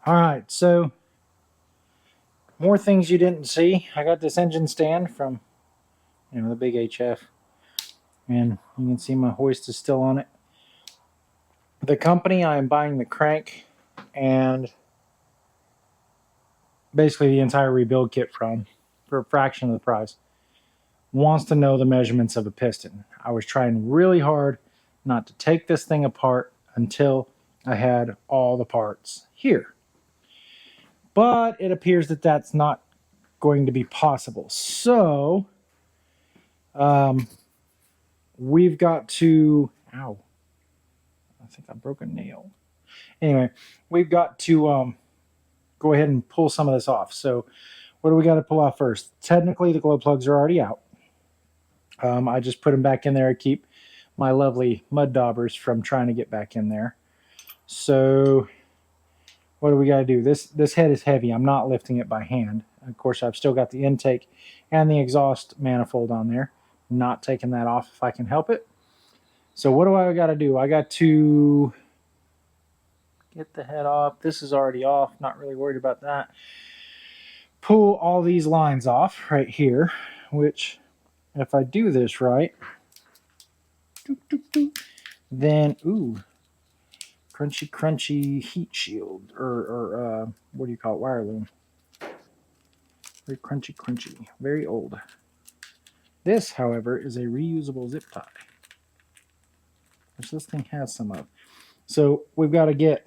All right, so more things you didn't see. I got this engine stand from, the big HF, and you can see my hoist is still on it. The company I am buying the crank and basically the entire rebuild kit from, for a fraction of the price, wants to know the measurements of a piston. I was trying really hard not to take this thing apart until I had all the parts here. But it appears that that's not going to be possible. So, we've got to, ow, I think I broke a nail. Anyway, we've got to go ahead and pull some of this off. So what do we got to pull off first? Technically, the glow plugs are already out. I just put them back in there to keep my lovely mud daubers from trying to get back in there. So what do we got to do? This head is heavy. I'm not lifting it by hand. Of course, I've still got the intake and the exhaust manifold on there. Not taking that off if I can help it. So what do I got to do? I got to get the head off. This is already off. Not really worried about that. Pull all these lines off right here, which if I do this right, then, ooh, crunchy heat shield, or what do you call it, wire loom. Very crunchy, very old. This, however, is a reusable zip tie, which this thing has some of. So we've got to get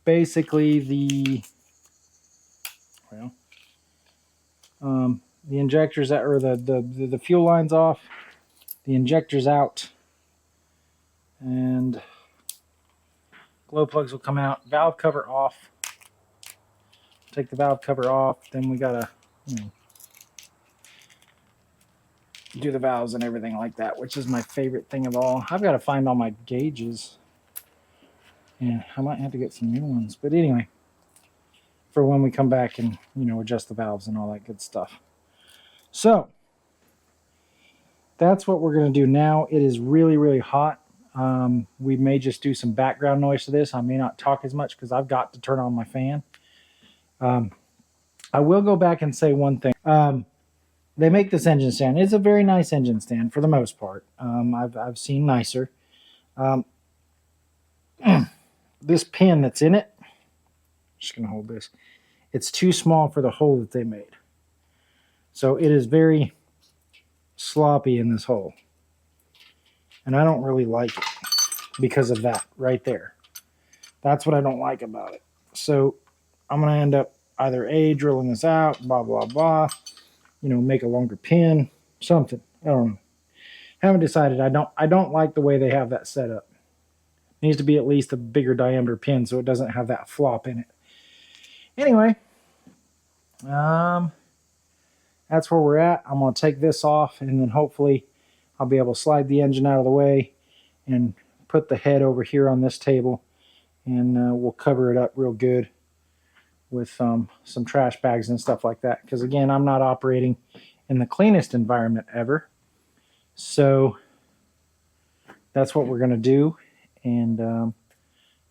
basically the injectors that, or the fuel lines off, the injectors out, and glow plugs will come out. Valve cover off. Take the valve cover off. Then we gotta, do the valves and everything like that, which is my favorite thing of all. I've got to find all my gauges. Yeah, I might have to get some new ones. But anyway, for when we come back and, adjust the valves and all that good stuff. So, that's what we're going to do now. It is really, really hot. We may just do some background noise to this. I may not talk as much because I've got to turn on my fan. I will go back and say one thing. They make this engine stand. It's a very nice engine stand for the most part. I've seen nicer. This pin that's in it, I'm just going to hold this. It's too small for the hole that they made. So it is very sloppy in this hole. And I don't really like it because of that right there. That's what I don't like about it. So I'm going to end up either A, drilling this out, blah, blah, blah, make a longer pin, something. I don't know. Haven't decided. I don't like the way they have that set up. It needs to be at least a bigger diameter pin so it doesn't have that flop in it. Anyway, that's where we're at. I'm going to take this off, and then hopefully I'll be able to slide the engine out of the way and put the head over here on this table, and we'll cover it up real good with some trash bags and stuff like that. Because again, I'm not operating in the cleanest environment ever. So that's what we're going to do. And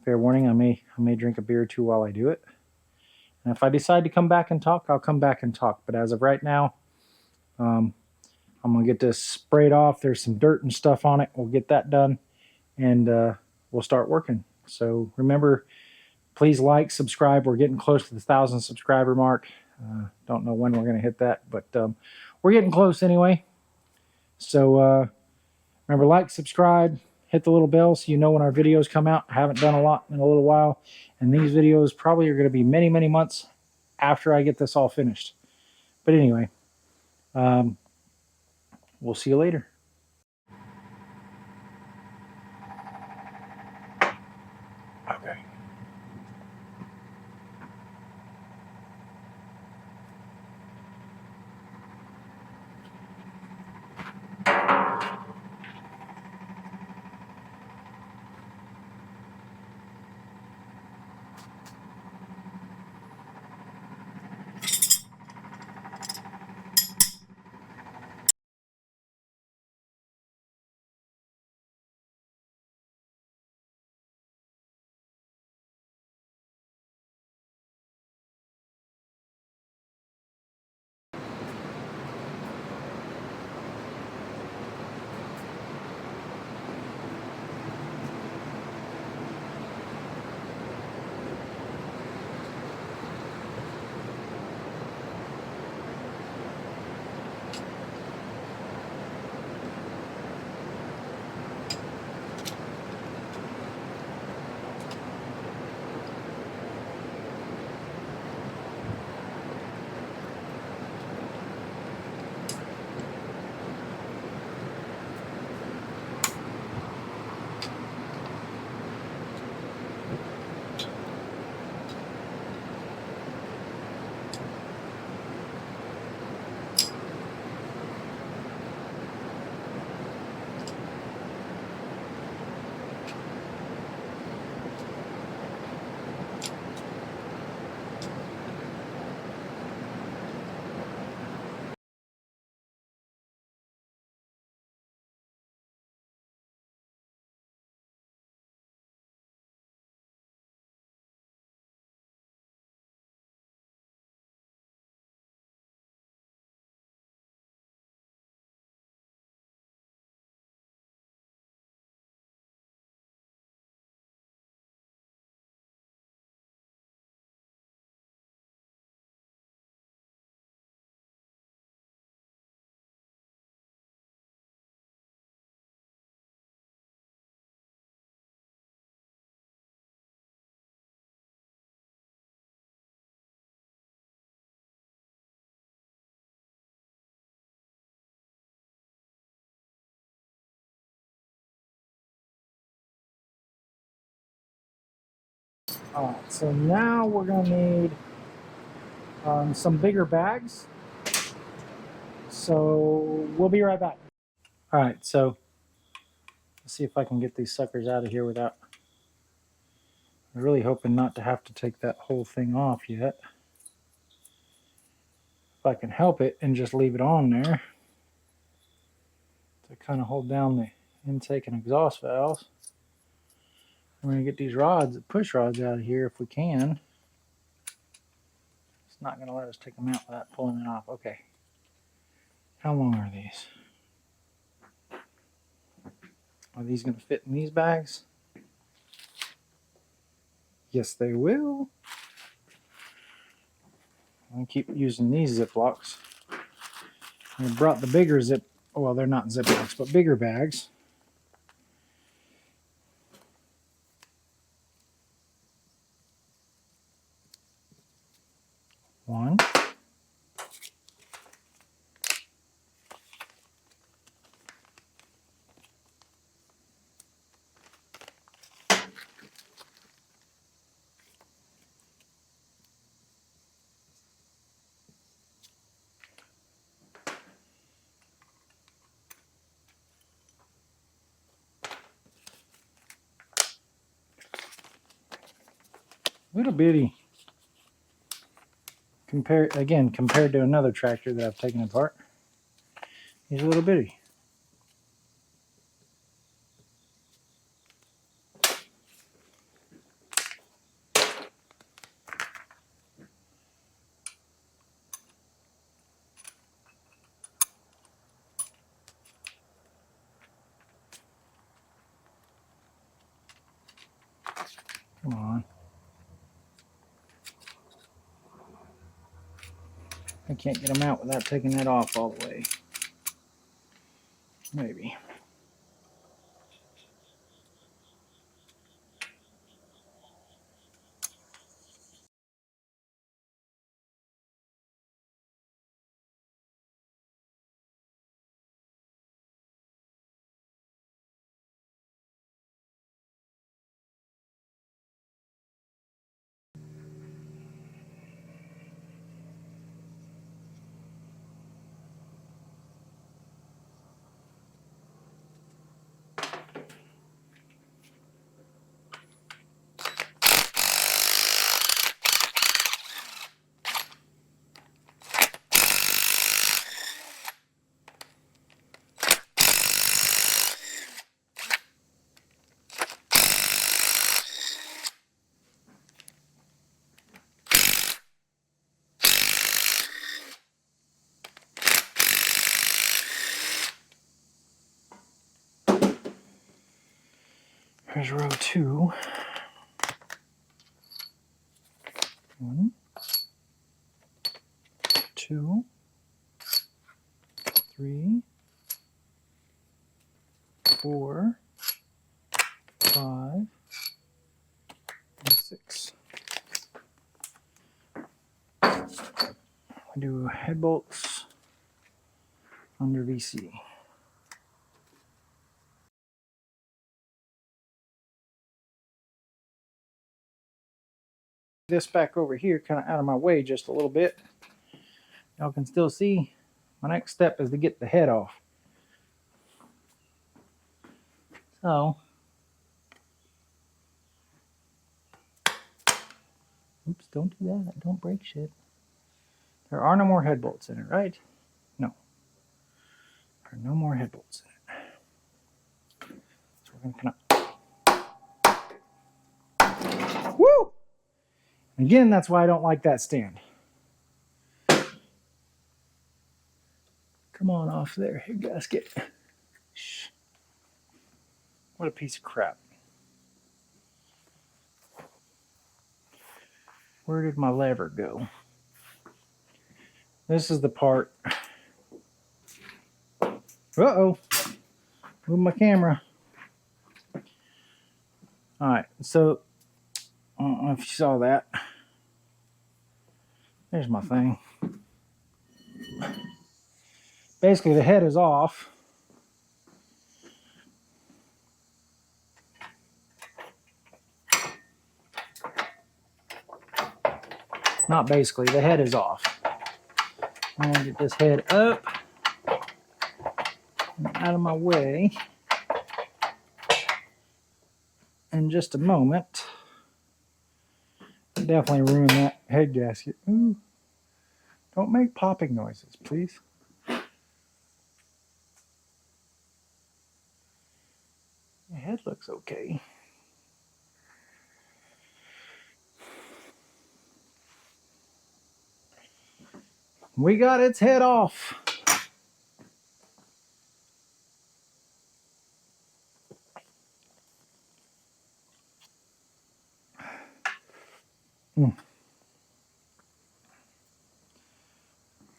fair warning, I may drink a beer or two while I do it. And if I decide to come back and talk, I'll come back and talk. But as of right now, I'm going to get this sprayed off. There's some dirt and stuff on it. We'll get that done, and we'll start working. So remember, please like, subscribe. We're getting close to the 1,000 subscriber mark. Don't know when we're going to hit that, but we're getting close anyway. So remember, like, subscribe, hit the little bell so you know when our videos come out. I haven't done a lot in a little while, and these videos probably are going to be many, many months after I get this all finished. But anyway, we'll see you later. Okay. Alright, so now we're going to need some bigger bags. So we'll be right back. Alright, so let's see if I can get these suckers out of here without... I'm really hoping not to have to take that whole thing off yet. If I can help it and just leave it on there to kind of hold down the intake and exhaust valves. We're going to get these rods, push rods out of here if we can. It's not going to let us take them out without pulling it off. Okay. How long are these? Are these going to fit in these bags? Yes, they will. I'm going to keep using these Ziplocs. I brought the bigger well, they're not Ziplocs, but bigger bags. One. Little bitty. Compared to another tractor that I've taken apart. He's a little bitty. Come on. I can't get them out without taking that off all the way. Maybe. Here's row 2. 1, 2, 3, 4, 5, and 6. I do head bolts under VC. This back over here kind of out of my way just a little bit. Y'all can still see. My next step is to get the head off. So, oops, don't do that. Don't break shit. There are no more head bolts in it, right? No. There are no more head bolts in it. So we're going to kind of... Woo! Again, that's why I don't like that stand. Come on off there, your gasket. Shh. What a piece of crap. Where did my lever go? This is the part. Uh-oh. Move my camera. Alright, so I don't know if you saw that. There's my thing. Basically, the head is off. Not basically, the head is off. I'm gonna get this head up and out of my way in just a moment. Definitely ruined that head gasket. Ooh. Don't make popping noises, please. The head looks okay. We got its head off. I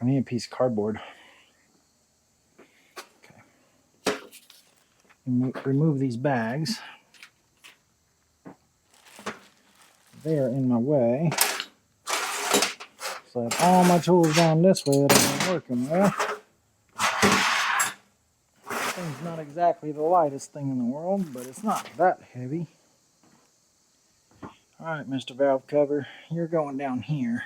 need a piece of cardboard. Okay. Remove these bags. They are in my way. So I have all my tools down this way that I'm working with. This thing's not exactly the lightest thing in the world, but it's not that heavy. Alright, Mr. Valve Cover, you're going down here.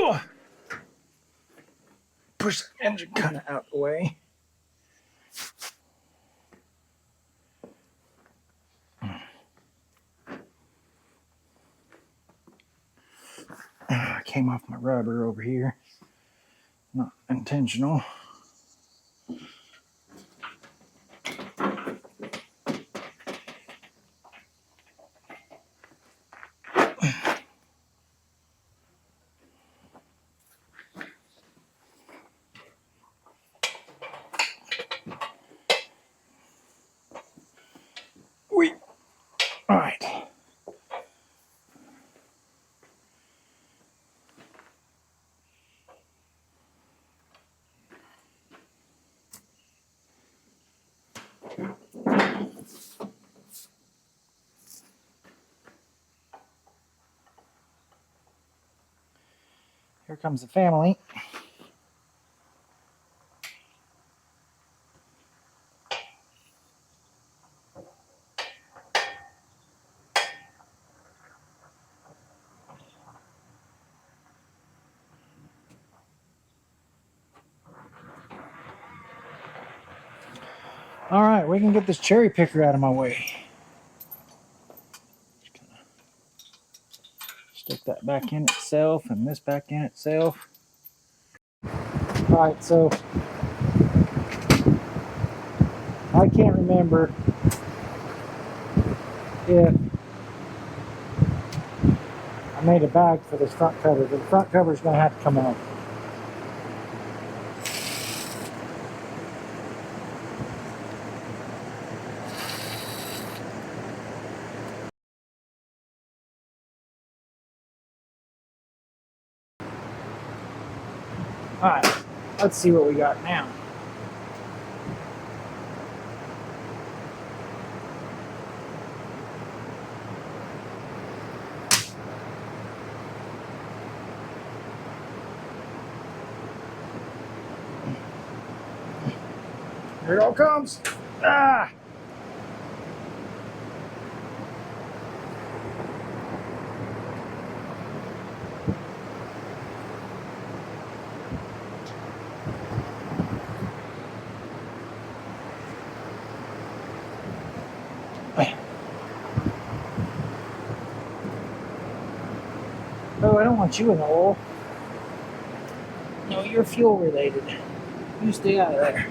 Ugh. Push the engine kind of out the way. Came off my rubber over here. Not intentional. All right. Here comes the family. All right, we can get this cherry picker out of my way. Stick that back in itself and this back in itself. All right, so I can't remember if I made a bag for this front cover, but the front cover is going to have to come off. All right, let's see what we got now. Here it all comes. Ah! Oh, I don't want you in the oil. No, you're fuel related. You stay out of there.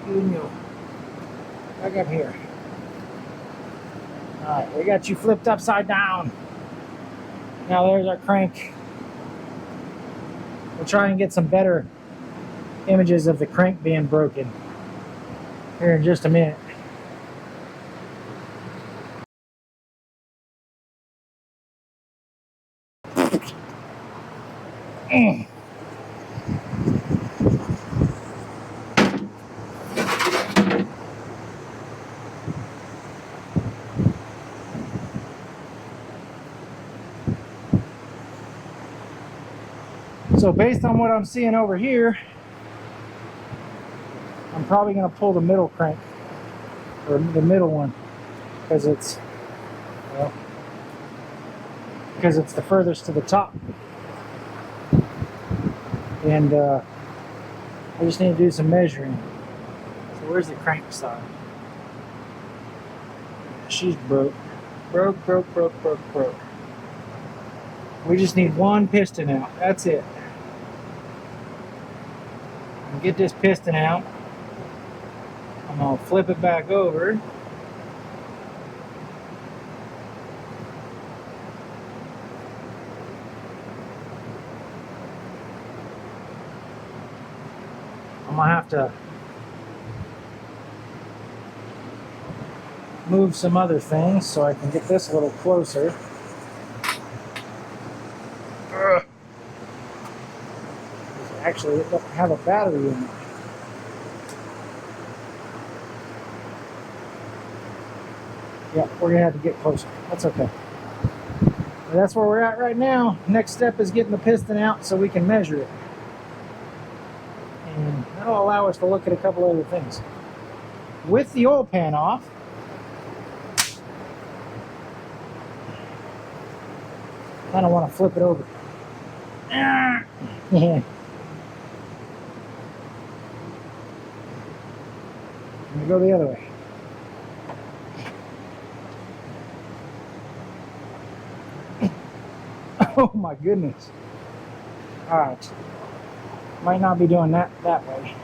You and you. Back up here. Alright, we got you flipped upside down. Now there's our crank. We'll try and get some better images of the crank being broken here in just a minute. So based on what I'm seeing over here, I'm probably going to pull the middle crank, or the middle one, because it's, well, because it's the furthest to the top. And I just need to do some measuring. So where's the crank side? She's broke. Broke. We just need one piston out. That's it. And get this piston out. I'm going to flip it back over. I'm going to have to move some other things so I can get this a little closer. Actually, it doesn't have a battery in it. Yeah, we're gonna have to get closer. That's okay. But that's where we're at right now. Next step is getting the piston out so we can measure it. And that'll allow us to look at a couple other things. With the oil pan off, I don't want to flip it over. Yeah. I'm gonna go the other way. Oh my goodness. Alright. Might not be doing that way.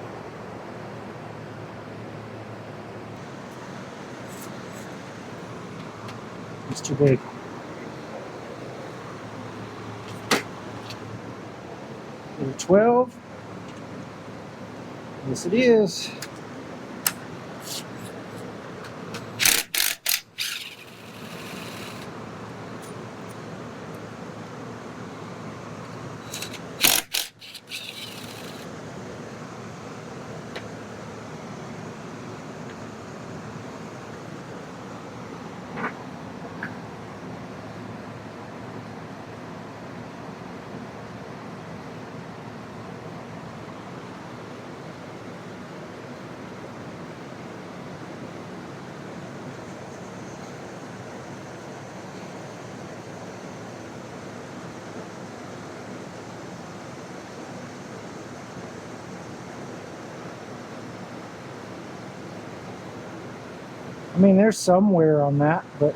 It's too big. Number 12. Yes, it is. I mean, there's some wear on that, but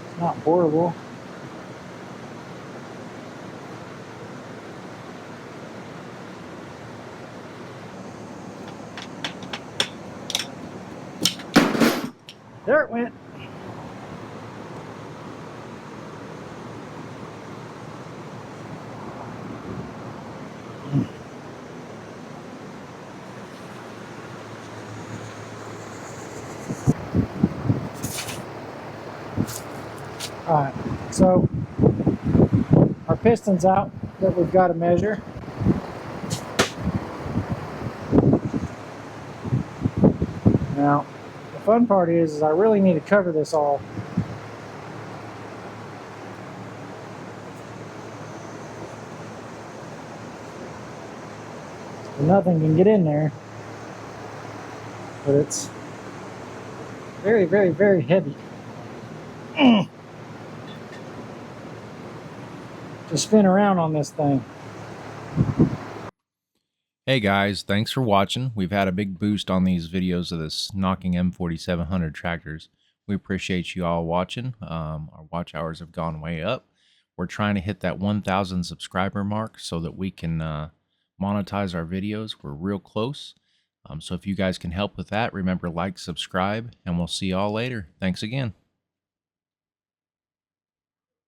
it's not horrible. There it went. Alright, so our piston's out that we've got to measure. Now, the fun part is I really need to cover this all. So nothing can get in there, but it's very, very, very heavy. To spin around on this thing. Hey guys, thanks for watching. We've had a big boost on these videos of this Knocking M4700 tractors. We appreciate you all watching. Our watch hours have gone way up. We're trying to hit that 1,000 subscriber mark so that we can monetize our videos. We're real close. So if you guys can help with that, remember, like, subscribe, and we'll see y'all later. Thanks again.